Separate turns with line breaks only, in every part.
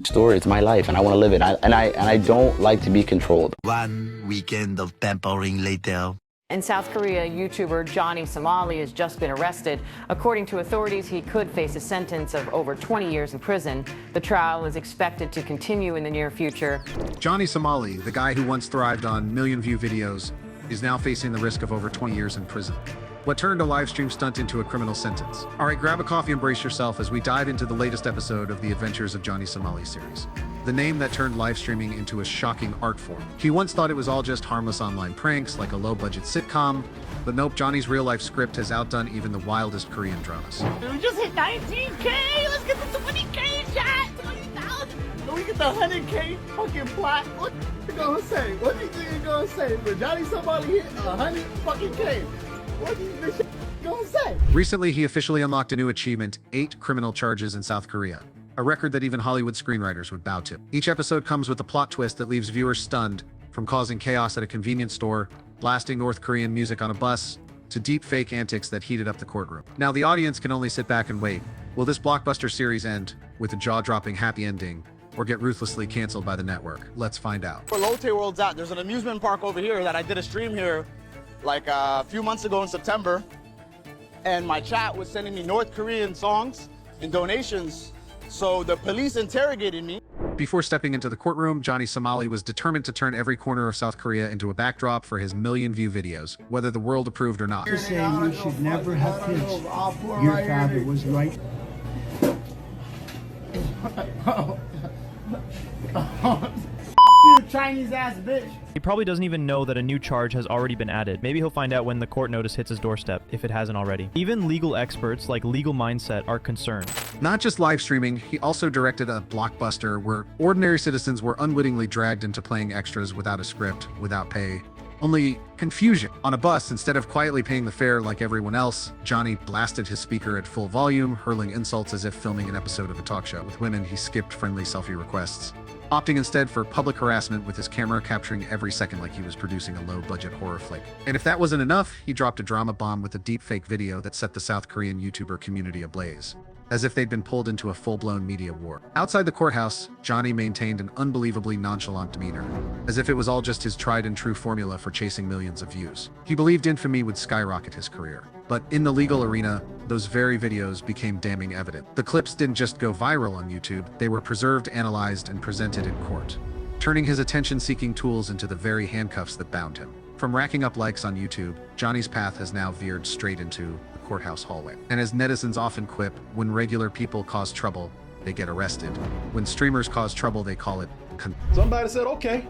story. It's my life, and I want to live it. And I don't like to be controlled.
One weekend of pampering later.
In South Korea, YouTuber Johnny Somali has just been arrested. According to authorities, he could face a sentence of over 20 years in prison. The trial is expected to continue in the near future.
Johnny Somali, the guy who once thrived on million-view videos, is now facing the risk of over 20 years in prison. What turned a live stream stunt into a criminal sentence? All right, grab a coffee and brace yourself as we dive into the latest episode of the Adventures of Johnny Somali series. The name that turned live streaming into a shocking art form. He once thought it was all just harmless online pranks, like a low-budget sitcom, but nope, Johnny's real-life script has outdone even the wildest Korean dramas.
We just hit 19K! Let's get the 20K shot! 20,000! Can we get the 100K fucking plot? What you gonna say? What do you think you're gonna say? When Johnny Somali hit 100 fucking K? What do you think you're gonna say?
Recently, he officially unlocked a new achievement, 8 criminal charges in South Korea. A record that even Hollywood screenwriters would bow to. Each episode comes with a plot twist that leaves viewers stunned, from causing chaos at a convenience store, blasting North Korean music on a bus, to deep fake antics that heated up the courtroom. Now the audience can only sit back and wait. Will this blockbuster series end with a jaw-dropping happy ending, or get ruthlessly canceled by the network? Let's find out.
Where Lotte World's at, there's an amusement park over here that I did a stream here like a few months ago in September, and my chat was sending me North Korean songs and donations, so the police interrogated me.
Before stepping into the courtroom, Johnny Somali was determined to turn every corner of South Korea into a backdrop for his million-view videos, whether the world approved or not.
You're saying you should never have kids. Your father was right.
You Chinese ass bitch.
He probably doesn't even know that a new charge has already been added. Maybe he'll find out when the court notice hits his doorstep, if it hasn't already. Even legal experts like Legal Mindset are concerned.
Not just live streaming, he also directed a blockbuster where ordinary citizens were unwittingly dragged into playing extras without a script, without pay. Only confusion. On a bus, instead of quietly paying the fare like everyone else, Johnny blasted his speaker at full volume, hurling insults as if filming an episode of a talk show. With women, he skipped friendly selfie requests, opting instead for public harassment with his camera capturing every second like he was producing a low-budget horror flick. And if that wasn't enough, he dropped a drama bomb with a deepfake video that set the South Korean YouTuber community ablaze, as if they'd been pulled into a full-blown media war. Outside the courthouse, Johnny maintained an unbelievably nonchalant demeanor, as if it was all just his tried-and-true formula for chasing millions of views. He believed infamy would skyrocket his career. But in the legal arena, those very videos became damning evident. The clips didn't just go viral on YouTube, they were preserved, analyzed, and presented in court, turning his attention-seeking tools into the very handcuffs that bound him. From racking up likes on YouTube, Johnny's path has now veered straight into the courthouse hallway. And as netizens often quip, when regular people cause trouble, they get arrested. When streamers cause trouble, they call it
Somebody said, okay.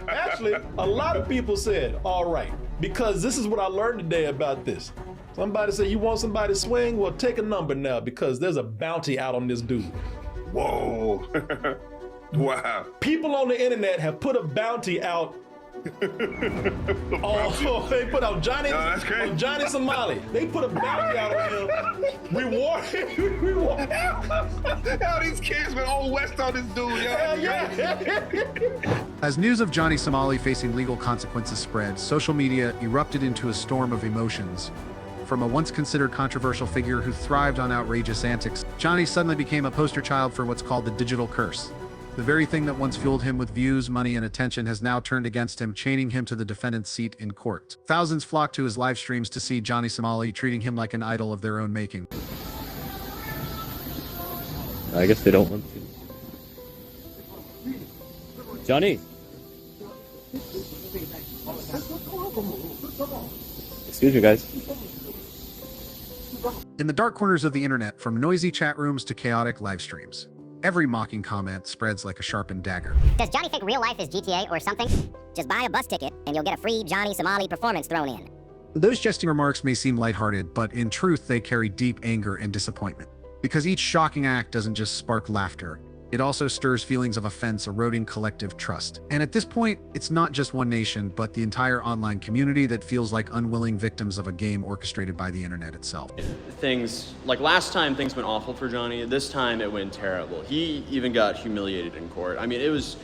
Actually, a lot of people said, all right, because this is what I learned today about this. Somebody said, you want somebody to swing? Well, take a number now, because there's a bounty out on this dude.
Whoa. Wow.
People on the internet have put a bounty out. Oh, they put out Johnny Somali. They put a bounty out on him. Reward.
Hell, these kids went all west on this dude.
Hell yeah.
As news of Johnny Somali facing legal consequences spread, social media erupted into a storm of emotions. From a once considered controversial figure who thrived on outrageous antics, Johnny suddenly became a poster child for what's called the digital curse. The very thing that once fueled him with views, money, and attention has now turned against him, chaining him to the defendant's seat in court. Thousands flocked to his live streams to see Johnny Somali, treating him like an idol of their own making.
I guess they don't want to. Johnny! Excuse me, guys.
In the dark corners of the internet, from noisy chat rooms to chaotic live streams, every mocking comment spreads like a sharpened dagger.
Does Johnny think real life is GTA or something? Just buy a bus ticket and you'll get a free Johnny Somali performance thrown in.
Those jesting remarks may seem lighthearted, but in truth they carry deep anger and disappointment. Because each shocking act doesn't just spark laughter, it also stirs feelings of offense, eroding collective trust. And at this point, it's not just one nation, but the entire online community that feels like unwilling victims of a game orchestrated by the internet itself.
Things, like last time things went awful for Johnny, this time it went terrible. He even got humiliated in court. I mean, it was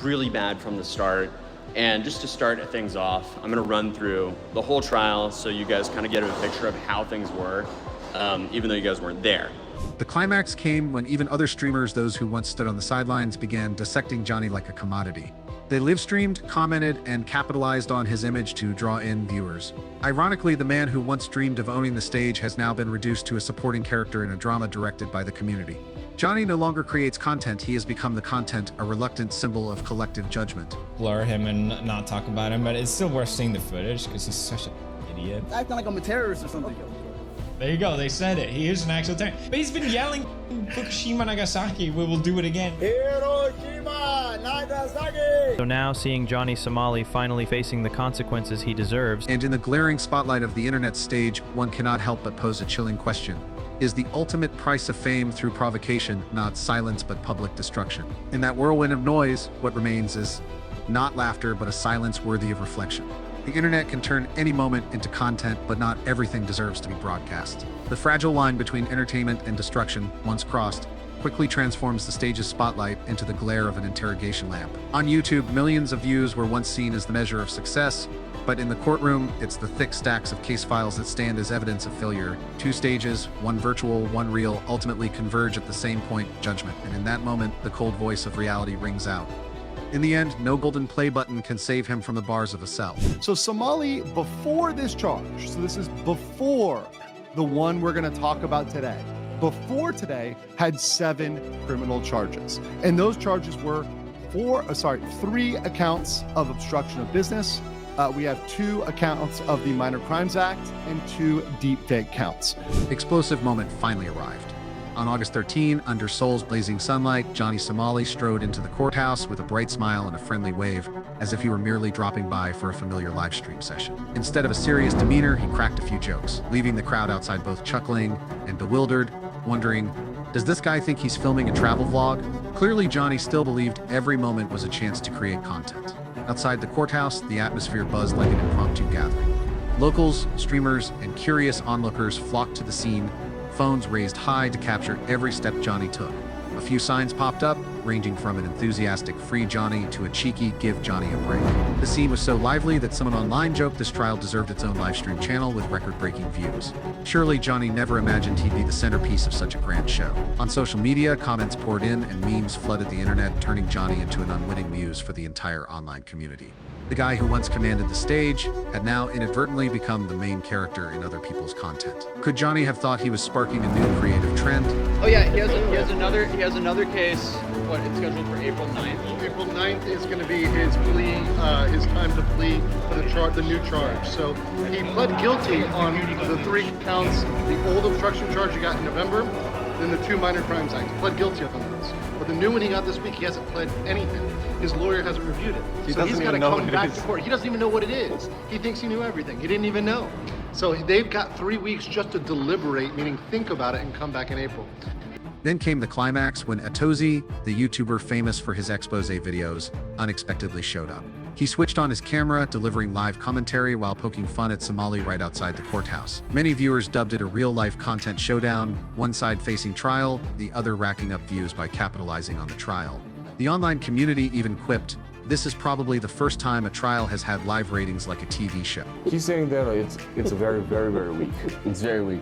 really bad from the start. And just to start things off, I'm gonna run through the whole trial so you guys kind of get a picture of how things were, even though you guys weren't there.
The climax came when even other streamers, those who once stood on the sidelines, began dissecting Johnny like a commodity. They live-streamed, commented, and capitalized on his image to draw in viewers. Ironically, the man who once dreamed of owning the stage has now been reduced to a supporting character in a drama directed by the community. Johnny no longer creates content, he has become the content, a reluctant symbol of collective judgment.
Blur him and not talk about him, but it's still worth seeing the footage because he's such an idiot.
Acting like I'm a terrorist or something.
There you go, they said it. He is an actual terrorist. But he's been yelling, Fukushima, Nagasaki, we will do it again.
Hiroshima, Nagasaki!
So now, seeing Johnny Somali finally facing the consequences he deserves,
And in the glaring spotlight of the internet stage, one cannot help but pose a chilling question. Is the ultimate price of fame through provocation not silence but public destruction? In that whirlwind of noise, what remains is not laughter but a silence worthy of reflection. The internet can turn any moment into content, but not everything deserves to be broadcast. The fragile line between entertainment and destruction, once crossed, quickly transforms the stage's spotlight into the glare of an interrogation lamp. On YouTube, millions of views were once seen as the measure of success, but in the courtroom, it's the thick stacks of case files that stand as evidence of failure. Two stages, one virtual, one real, ultimately converge at the same point, judgment. And in that moment, the cold voice of reality rings out. In the end, no golden play button can save him from the bars of a cell.
So Somali, before this charge, so this is before the one we're going to talk about today, before today had 7 criminal charges. And those charges were 3 accounts of obstruction of business. We have 2 accounts of the Minor Crimes Act and 2 deepfake counts.
Explosive moment finally arrived. On August 13, under Seoul's blazing sunlight, Johnny Somali strode into the courthouse with a bright smile and a friendly wave, as if he were merely dropping by for a familiar live stream session. Instead of a serious demeanor, he cracked a few jokes, leaving the crowd outside both chuckling and bewildered, wondering, does this guy think he's filming a travel vlog? Clearly, Johnny still believed every moment was a chance to create content. Outside the courthouse, the atmosphere buzzed like an impromptu gathering. Locals, streamers, and curious onlookers flocked to the scene, phones raised high to capture every step Johnny took. A few signs popped up, ranging from an enthusiastic "Free Johnny" to a cheeky "Give Johnny a break." The scene was so lively that someone online joked this trial deserved its own live stream channel with record-breaking views. Surely Johnny never imagined he'd be the centerpiece of such a grand show. On social media, comments poured in and memes flooded the internet, turning Johnny into an unwitting muse for the entire online community. The guy who once commanded the stage had now inadvertently become the main character in other people's content. Could Johnny have thought he was sparking a new creative trend?
Oh yeah, he has another case. What, it's scheduled for April 9th?
April 9th is going to be his plea, his time to plea for the new charge. So he pled guilty on the 3 counts, the old obstruction charge he got in November, then the 2 Minor Crimes Act. He pled guilty on those. But the new one he got this week, he hasn't pled anything. His lawyer hasn't reviewed it. So he's got to come back to court. He doesn't even know what it is. He thinks he knew everything. He didn't even know. So they've got 3 weeks just to deliberate, meaning think about it, and come back in April.
Then came the climax when Atozi, the YouTuber famous for his expose videos, unexpectedly showed up. He switched on his camera, delivering live commentary while poking fun at Somali right outside the courthouse. Many viewers dubbed it a real-life content showdown, one side facing trial, the other racking up views by capitalizing on the trial. The online community even quipped, "This is probably the first time a trial has had live ratings like a TV show."
He's saying that it's very, very, very weak.
It's very weak.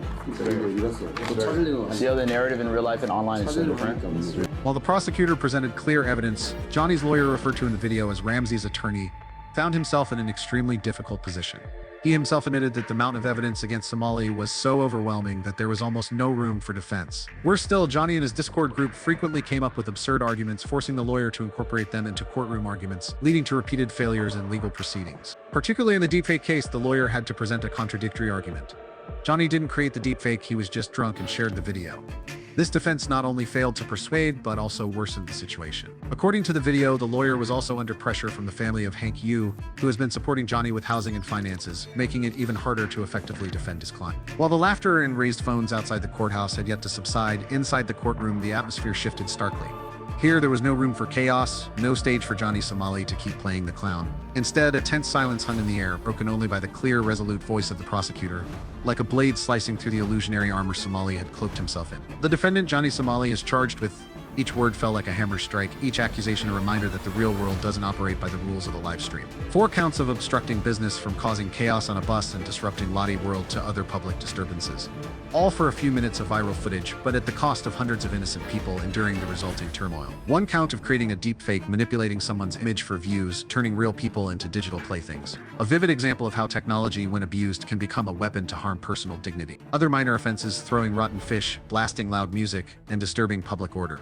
See how the narrative in real life and online is so different?
While the prosecutor presented clear evidence, Johnny's lawyer, referred to in the video as Ramsey's attorney, found himself in an extremely difficult position. He himself admitted that the amount of evidence against Somali was so overwhelming that there was almost no room for defense. Worse still, Johnny and his Discord group frequently came up with absurd arguments, forcing the lawyer to incorporate them into courtroom arguments, leading to repeated failures in legal proceedings. Particularly in the deepfake case, the lawyer had to present a contradictory argument. Johnny didn't create the deepfake, he was just drunk and shared the video. This defense not only failed to persuade, but also worsened the situation. According to the video, the lawyer was also under pressure from the family of Hank Yu, who has been supporting Johnny with housing and finances, making it even harder to effectively defend his client. While the laughter and raised phones outside the courthouse had yet to subside, inside the courtroom, the atmosphere shifted starkly. Here, there was no room for chaos, no stage for Johnny Somali to keep playing the clown. Instead, a tense silence hung in the air, broken only by the clear, resolute voice of the prosecutor, like a blade slicing through the illusionary armor Somali had cloaked himself in. The defendant, Johnny Somali, is charged with Each word fell like a hammer strike, each accusation a reminder that the real world doesn't operate by the rules of the live stream. 4 counts of obstructing business, from causing chaos on a bus and disrupting Lottie World to other public disturbances. All for a few minutes of viral footage, but at the cost of hundreds of innocent people enduring the resulting turmoil. 1 count of creating a deepfake, manipulating someone's image for views, turning real people into digital playthings. A vivid example of how technology, when abused, can become a weapon to harm personal dignity. Other minor offenses: throwing rotten fish, blasting loud music, and disturbing public order.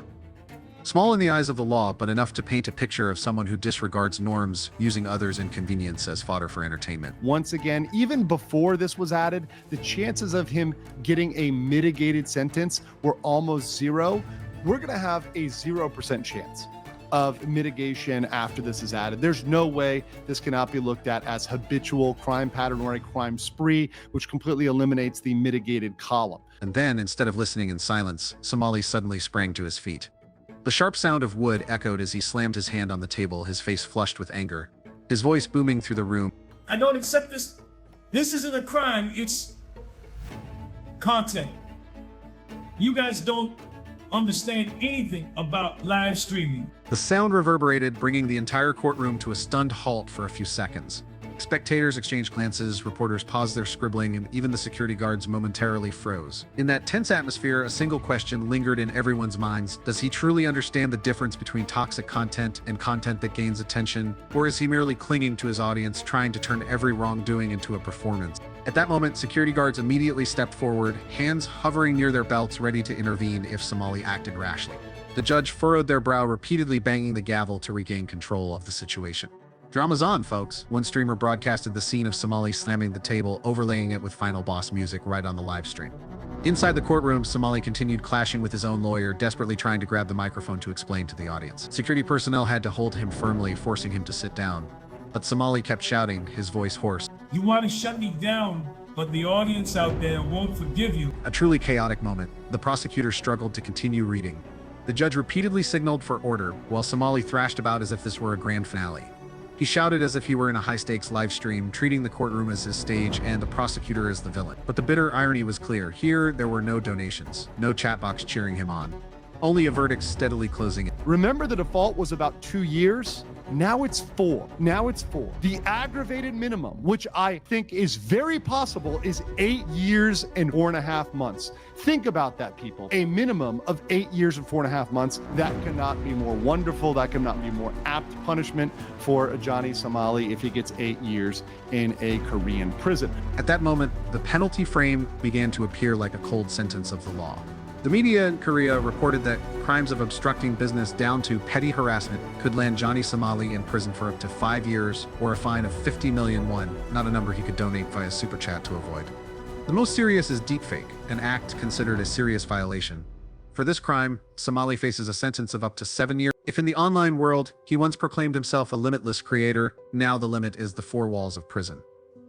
Small in the eyes of the law, but enough to paint a picture of someone who disregards norms, using others' inconvenience as fodder for entertainment.
Once again, even before this was added, the chances of him getting a mitigated sentence were almost zero. We're going to have a 0% chance of mitigation after this is added. There's no way this cannot be looked at as habitual crime pattern or a crime spree, which completely eliminates the mitigated column.
And then, instead of listening in silence, Somali suddenly sprang to his feet. The sharp sound of wood echoed as he slammed his hand on the table, his face flushed with anger, his voice booming through the room.
I don't accept this. This isn't a crime, it's content. You guys don't understand anything about live streaming.
The sound reverberated, bringing the entire courtroom to a stunned halt for a few seconds. Spectators exchanged glances, reporters paused their scribbling, and even the security guards momentarily froze. In that tense atmosphere, a single question lingered in everyone's minds. Does he truly understand the difference between toxic content and content that gains attention? Or is he merely clinging to his audience, trying to turn every wrongdoing into a performance? At that moment, security guards immediately stepped forward, hands hovering near their belts, ready to intervene if Somali acted rashly. The judge furrowed their brow, repeatedly banging the gavel to regain control of the situation. Drama's on, folks. One streamer broadcasted the scene of Somali slamming the table, overlaying it with final boss music right on the live stream. Inside the courtroom, Somali continued clashing with his own lawyer, desperately trying to grab the microphone to explain to the audience. Security personnel had to hold him firmly, forcing him to sit down. But Somali kept shouting, his voice hoarse.
You want to shut me down, but the audience out there won't forgive you.
A truly chaotic moment. The prosecutor struggled to continue reading. The judge repeatedly signaled for order, while Somali thrashed about as if this were a grand finale. He shouted as if he were in a high-stakes live stream, treating the courtroom as his stage and the prosecutor as the villain. But the bitter irony was clear. Here, there were no donations, no chat box cheering him on. Only a verdict steadily closing in.
Remember, the default was about 2 years? Now it's 4. Now it's 4. The aggravated minimum, which I think is very possible, is 8 years and 4.5 months. Think about that, people. A minimum of 8 years and 4.5 months. That cannot be more wonderful. That cannot be more apt punishment for Johnny Somali if he gets 8 years in a Korean prison.
At that moment, the penalty frame began to appear like a cold sentence of the law. The media in Korea reported that crimes of obstructing business down to petty harassment could land Johnny Somali in prison for up to 5 years or a fine of 50 million won, not a number he could donate via super chat to avoid. The most serious is deepfake, an act considered a serious violation. For this crime, Somali faces a sentence of up to 7 years. If in the online world, he once proclaimed himself a limitless creator, now the limit is the 4 walls of prison.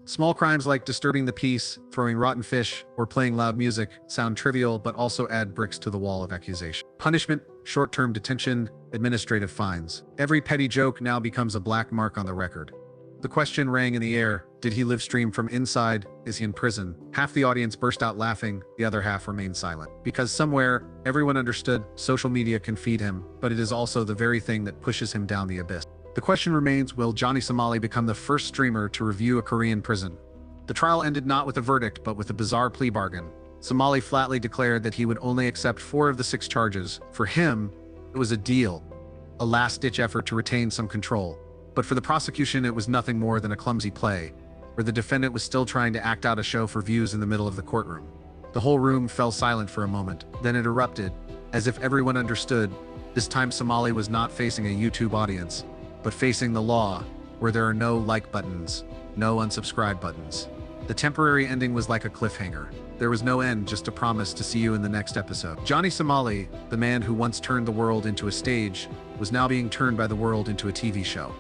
Small crimes like disturbing the peace, throwing rotten fish, or playing loud music sound trivial but also add bricks to the wall of accusation. Punishment, short-term detention, administrative fines. Every petty joke now becomes a black mark on the record. The question rang in the air: did he live stream from inside? Is he in prison? Half the audience burst out laughing, the other half remained silent. Because somewhere, everyone understood social media can feed him, but it is also the very thing that pushes him down the abyss. The question remains, will Johnny Somali become the first streamer to review a Korean prison? The trial ended not with a verdict, but with a bizarre plea bargain. Somali flatly declared that he would only accept 4 of the 6 charges. For him, it was a deal, a last-ditch effort to retain some control. But for the prosecution, it was nothing more than a clumsy play, where the defendant was still trying to act out a show for views in the middle of the courtroom. The whole room fell silent for a moment, then it erupted, as if everyone understood. This time Somali was not facing a YouTube audience, but facing the law, where there are no like buttons, no unsubscribe buttons. The temporary ending was like a cliffhanger. There was no end, just a promise to see you in the next episode. Johnny Somali, the man who once turned the world into a stage, was now being turned by the world into a TV show.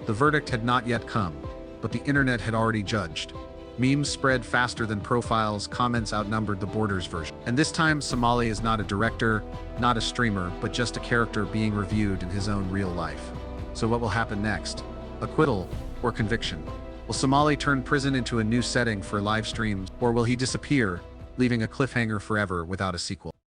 The verdict had not yet come, but the internet had already judged. Memes spread faster than profiles, comments outnumbered the Borders version. And this time, Somali is not a director, not a streamer, but just a character being reviewed in his own real life. So what will happen next? Acquittal or conviction? Will Somali turn prison into a new setting for live streams, or will he disappear, leaving a cliffhanger forever without a sequel?